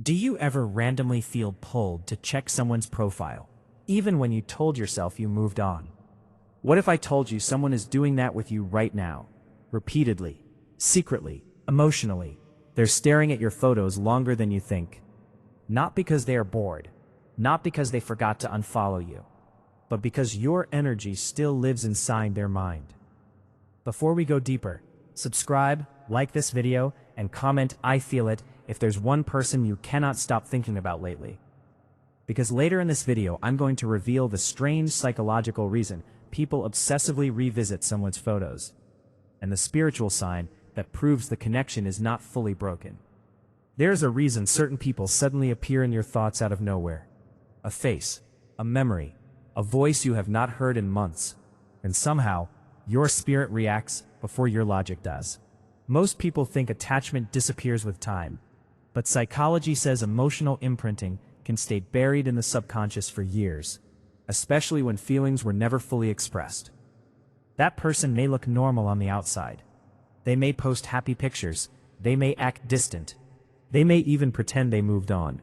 Do you ever randomly feel pulled to check someone's profile, even when you told yourself you moved on? What if I told you someone is doing that with you right now? Repeatedly, secretly, emotionally. They're staring at your photos longer than you think. Not because they are bored, not because they forgot to unfollow you, but because your energy still lives inside their mind. Before we go deeper, subscribe, like this video, and comment "I feel it" if there's one person you cannot stop thinking about lately. Because later in this video, I'm going to reveal the strange psychological reason people obsessively revisit someone's photos, and the spiritual sign that proves the connection is not fully broken. There's a reason certain people suddenly appear in your thoughts out of nowhere. A face, a memory, a voice you have not heard in months, and somehow, your spirit reacts before your logic does. Most people think attachment disappears with time, but psychology says emotional imprinting can stay buried in the subconscious for years, especially when feelings were never fully expressed. That person may look normal on the outside. They may post happy pictures, they may act distant, they may even pretend they moved on.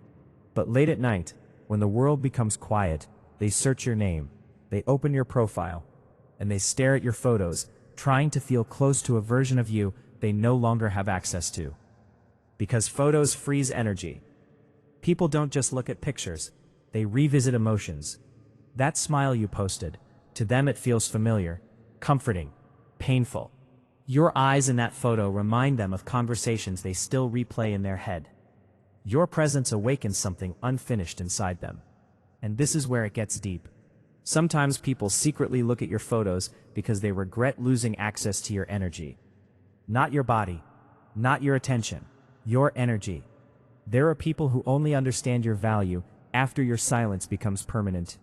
But late at night, when the world becomes quiet, they search your name, they open your profile, and they stare at your photos, trying to feel close to a version of you they no longer have access to. Because photos freeze energy. People don't just look at pictures, they revisit emotions. That smile you posted, to them it feels familiar, comforting, painful. Your eyes in that photo remind them of conversations they still replay in their head. Your presence awakens something unfinished inside them. And this is where it gets deep. Sometimes people secretly look at your photos because they regret losing access to your energy. Not your body, not your attention, your energy. There are people who only understand your value after your silence becomes permanent.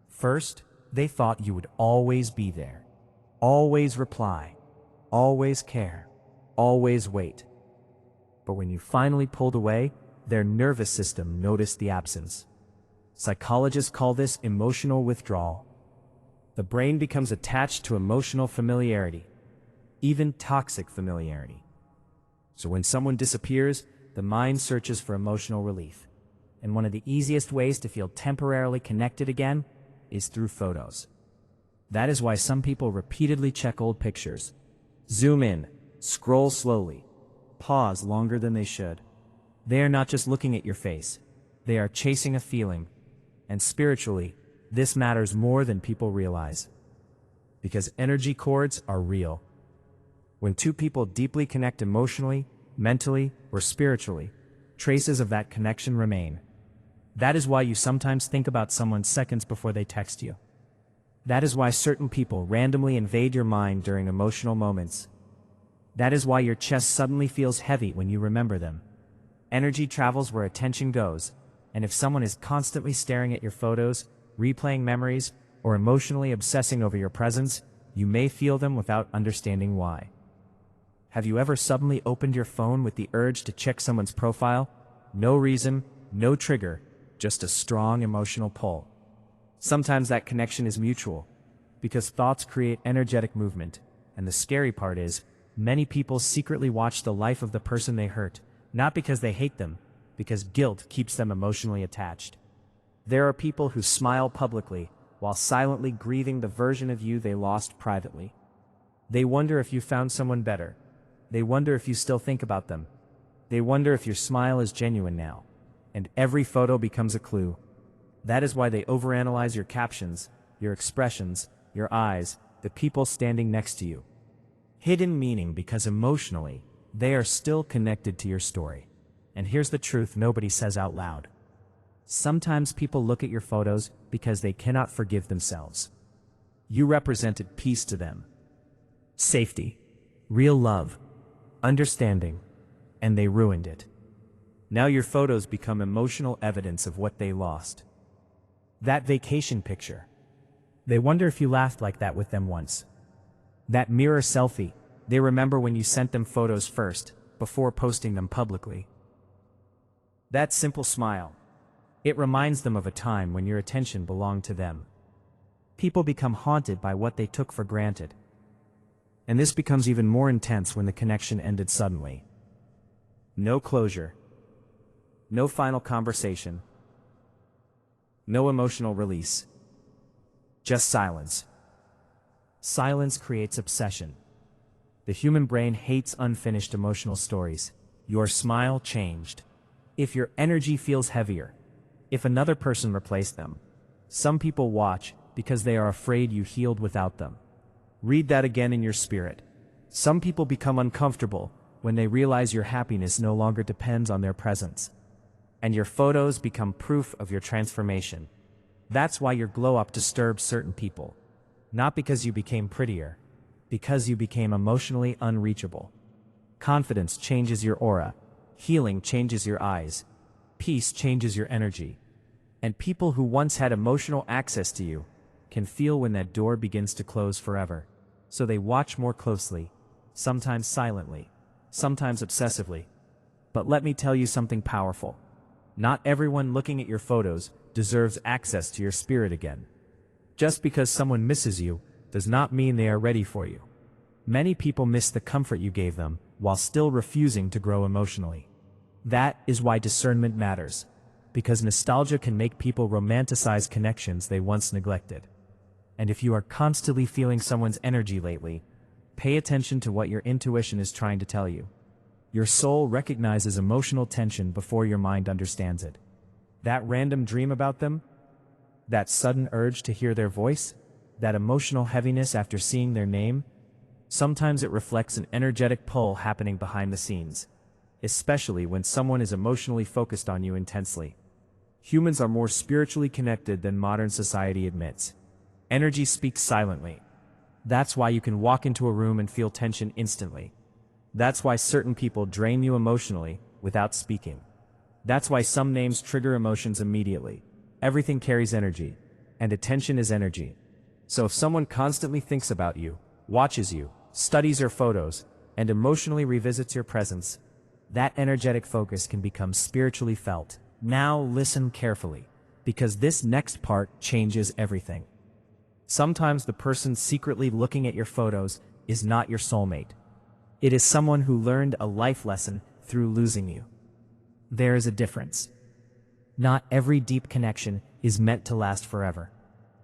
First, they thought you would always be there, always reply, always care, always wait. But when you finally pulled away, their nervous system noticed the absence. Psychologists call this emotional withdrawal. The brain becomes attached to emotional familiarity, even toxic familiarity. So when someone disappears, the mind searches for emotional relief. And one of the easiest ways to feel temporarily connected again is through photos. That is why some people repeatedly check old pictures. Zoom in, scroll slowly, pause longer than they should. They are not just looking at your face, they are chasing a feeling. And spiritually, this matters more than people realize. Because energy cords are real. When two people deeply connect emotionally, mentally, or spiritually, traces of that connection remain. That is why you sometimes think about someone seconds before they text you. That is why certain people randomly invade your mind during emotional moments. That is why your chest suddenly feels heavy when you remember them. Energy travels where attention goes, and if someone is constantly staring at your photos, replaying memories, or emotionally obsessing over your presence, you may feel them without understanding why. Have you ever suddenly opened your phone with the urge to check someone's profile? No reason, no trigger, just a strong emotional pull. Sometimes that connection is mutual, because thoughts create energetic movement, and the scary part is, many people secretly watch the life of the person they hurt, not because they hate them, because guilt keeps them emotionally attached. There are people who smile publicly, while silently grieving the version of you they lost privately. They wonder if you found someone better. They wonder if you still think about them. They wonder if your smile is genuine now. And every photo becomes a clue. That is why they overanalyze your captions, your expressions, your eyes, the people standing next to you. Hidden meaning because emotionally, they are still connected to your story. And here's the truth nobody says out loud. Sometimes people look at your photos because they cannot forgive themselves. You represented peace to them, safety, real love, understanding, and they ruined it. Now your photos become emotional evidence of what they lost. That vacation picture. They wonder if you laughed like that with them once. That mirror selfie. They remember when you sent them photos first, before posting them publicly. That simple smile. It reminds them of a time when your attention belonged to them. People become haunted by what they took for granted. And this becomes even more intense when the connection ended suddenly. No closure. No final conversation. No emotional release. Just silence. Silence creates obsession. The human brain hates unfinished emotional stories. Your smile changed. If your energy feels heavier. If another person replaced them. Some people watch because they are afraid you healed without them. Read that again in your spirit. Some people become uncomfortable when they realize your happiness no longer depends on their presence. And your photos become proof of your transformation. That's why your glow-up disturbs certain people. Not because you became prettier, because you became emotionally unreachable. Confidence changes your aura, healing changes your eyes, peace changes your energy. And people who once had emotional access to you can feel when that door begins to close forever. So they watch more closely, sometimes silently, sometimes obsessively. But let me tell you something powerful. Not everyone looking at your photos deserves access to your spirit again. Just because someone misses you does not mean they are ready for you. Many people miss the comfort you gave them while still refusing to grow emotionally. That is why discernment matters, because nostalgia can make people romanticize connections they once neglected. And if you are constantly feeling someone's energy lately, pay attention to what your intuition is trying to tell you. Your soul recognizes emotional tension before your mind understands it. That random dream about them? That sudden urge to hear their voice? That emotional heaviness after seeing their name? Sometimes it reflects an energetic pull happening behind the scenes, especially when someone is emotionally focused on you intensely. Humans are more spiritually connected than modern society admits. Energy speaks silently. That's why you can walk into a room and feel tension instantly. That's why certain people drain you emotionally without speaking. That's why some names trigger emotions immediately. Everything carries energy, and attention is energy. So if someone constantly thinks about you, watches you, studies your photos, and emotionally revisits your presence, that energetic focus can become spiritually felt. Now listen carefully, because this next part changes everything. Sometimes the person secretly looking at your photos is not your soulmate. It is someone who learned a life lesson through losing you. There is a difference. Not every deep connection is meant to last forever.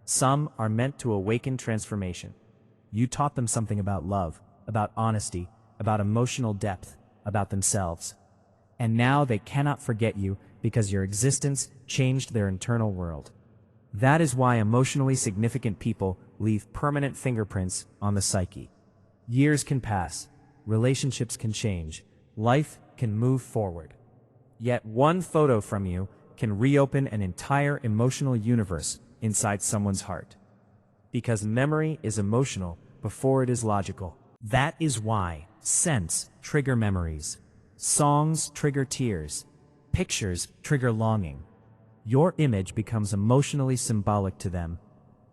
Some are meant to awaken transformation. You taught them something about love, about honesty, about emotional depth, about themselves. And now they cannot forget you because your existence changed their internal world. That is why emotionally significant people leave permanent fingerprints on the psyche. Years can pass, relationships can change, life can move forward. Yet one photo from you can reopen an entire emotional universe inside someone's heart. Because memory is emotional before it is logical. That is why scents trigger memories, songs trigger tears, pictures trigger longing. Your image becomes emotionally symbolic to them,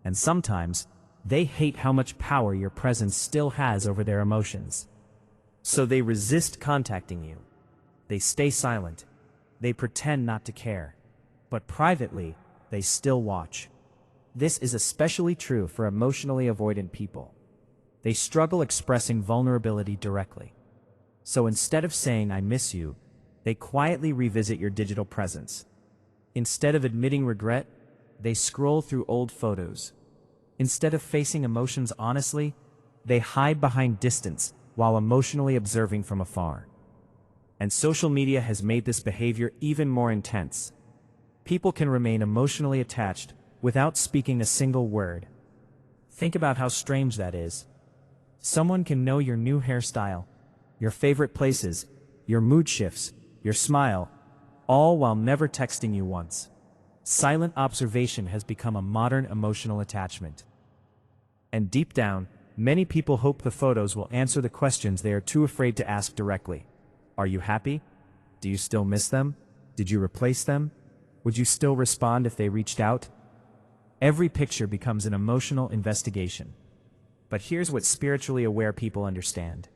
and sometimes they hate how much power your presence still has over their emotions. So they resist contacting you. They stay silent. They pretend not to care. But privately, they still watch. This is especially true for emotionally avoidant people. They struggle expressing vulnerability directly. So instead of saying, "I miss you," they quietly revisit your digital presence. Instead of admitting regret, they scroll through old photos. Instead of facing emotions honestly, they hide behind distance while emotionally observing from afar. And social media has made this behavior even more intense. People can remain emotionally attached without speaking a single word. Think about how strange that is. Someone can know your new hairstyle, your favorite places, your mood shifts, your smile, all while never texting you once. Silent observation has become a modern emotional attachment. And deep down, many people hope the photos will answer the questions they are too afraid to ask directly. Are you happy? Do you still miss them? Did you replace them? Would you still respond if they reached out? Every picture becomes an emotional investigation. But here's what spiritually aware people understand.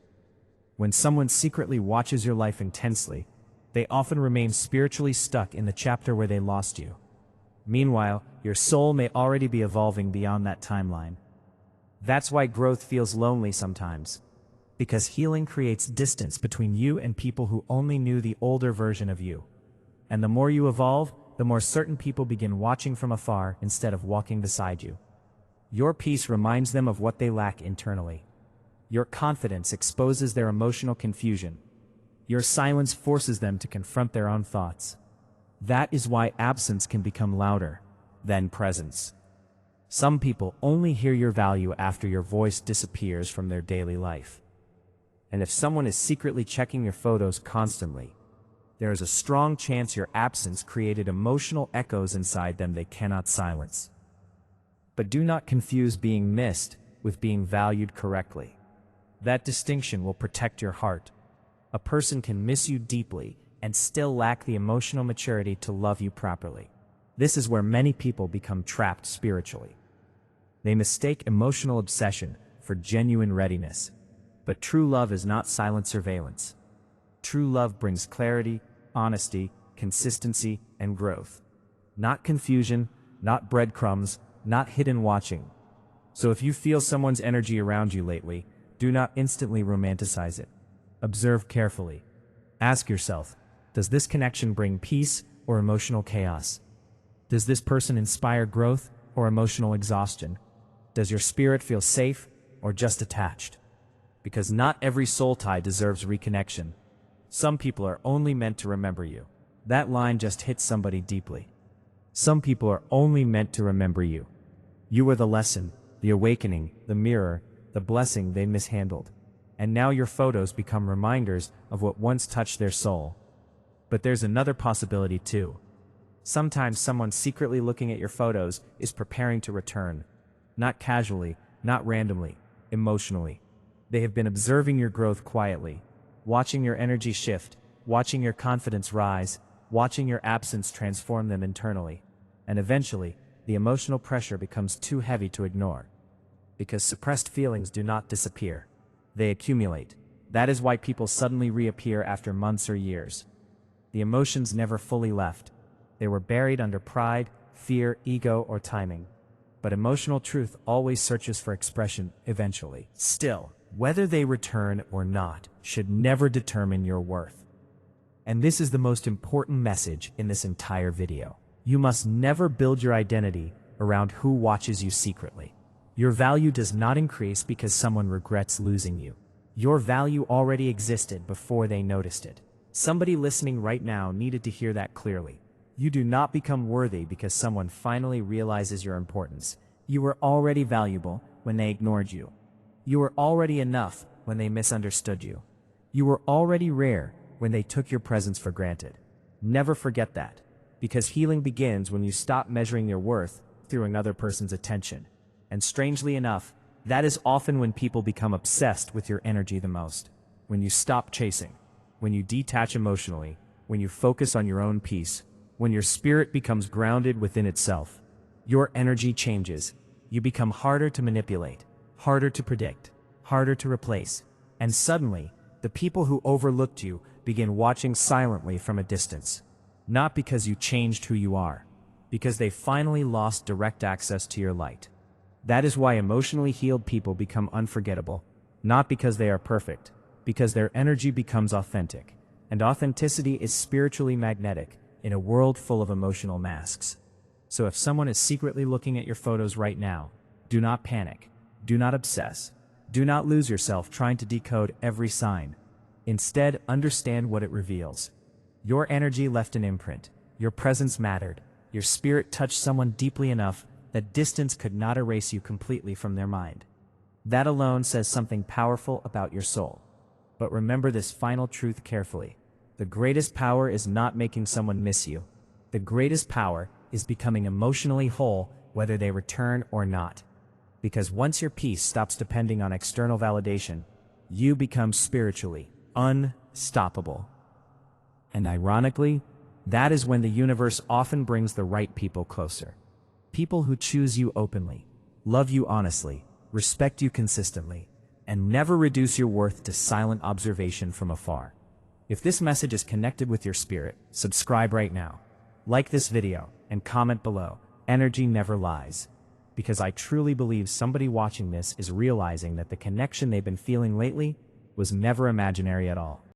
When someone secretly watches your life intensely, they often remain spiritually stuck in the chapter where they lost you. Meanwhile, your soul may already be evolving beyond that timeline. That's why growth feels lonely sometimes. Because healing creates distance between you and people who only knew the older version of you. And the more you evolve, the more certain people begin watching from afar instead of walking beside you. Your peace reminds them of what they lack internally. Your confidence exposes their emotional confusion. Your silence forces them to confront their own thoughts. That is why absence can become louder than presence. Some people only hear your value after your voice disappears from their daily life. And if someone is secretly checking your photos constantly, there is a strong chance your absence created emotional echoes inside them they cannot silence. But do not confuse being missed with being valued correctly. That distinction will protect your heart. A person can miss you deeply and still lack the emotional maturity to love you properly. This is where many people become trapped spiritually. They mistake emotional obsession for genuine readiness. But true love is not silent surveillance. True love brings clarity, honesty, consistency, and growth. Not confusion, not breadcrumbs, not hidden watching. So if you feel someone's energy around you lately, do not instantly romanticize it. Observe carefully. Ask yourself, does this connection bring peace or emotional chaos? Does this person inspire growth or emotional exhaustion? Does your spirit feel safe or just attached? Because not every soul tie deserves reconnection. Some people are only meant to remember you. That line just hits somebody deeply. Some people are only meant to remember you. You were the lesson, the awakening, the mirror, the blessing they mishandled. And now your photos become reminders of what once touched their soul. But there's another possibility too. Sometimes someone secretly looking at your photos is preparing to return. Not casually, not randomly, emotionally. They have been observing your growth quietly, watching your energy shift, watching your confidence rise, watching your absence transform them internally. And eventually, the emotional pressure becomes too heavy to ignore. Because suppressed feelings do not disappear. They accumulate. That is why people suddenly reappear after months or years. The emotions never fully left. They were buried under pride, fear, ego, or timing. But emotional truth always searches for expression eventually. Still, whether they return or not should never determine your worth. And this is the most important message in this entire video. You must never build your identity around who watches you secretly. Your value does not increase because someone regrets losing you. Your value already existed before they noticed it. Somebody listening right now needed to hear that clearly. You do not become worthy because someone finally realizes your importance. You were already valuable when they ignored you. You were already enough when they misunderstood you. You were already rare when they took your presence for granted. Never forget that, because healing begins when you stop measuring your worth through another person's attention. And strangely enough, that is often when people become obsessed with your energy the most. When you stop chasing, when you detach emotionally, when you focus on your own peace, when your spirit becomes grounded within itself, your energy changes. You become harder to manipulate, harder to predict, harder to replace. And suddenly, the people who overlooked you begin watching silently from a distance. Not because you changed who you are, because they finally lost direct access to your light. That is why emotionally healed people become unforgettable, not because they are perfect, because their energy becomes authentic. And authenticity is spiritually magnetic in a world full of emotional masks. So if someone is secretly looking at your photos right now, do not panic, do not obsess, do not lose yourself trying to decode every sign. Instead, understand what it reveals. Your energy left an imprint, your presence mattered, your spirit touched someone deeply enough that distance could not erase you completely from their mind. That alone says something powerful about your soul. But remember this final truth carefully. The greatest power is not making someone miss you. The greatest power is becoming emotionally whole whether they return or not. Because once your peace stops depending on external validation, you become spiritually unstoppable. And ironically, that is when the universe often brings the right people closer. People who choose you openly, love you honestly, respect you consistently, and never reduce your worth to silent observation from afar. If this message is connected with your spirit, subscribe right now. Like this video, and comment below. Energy never lies. Because I truly believe somebody watching this is realizing that the connection they've been feeling lately was never imaginary at all.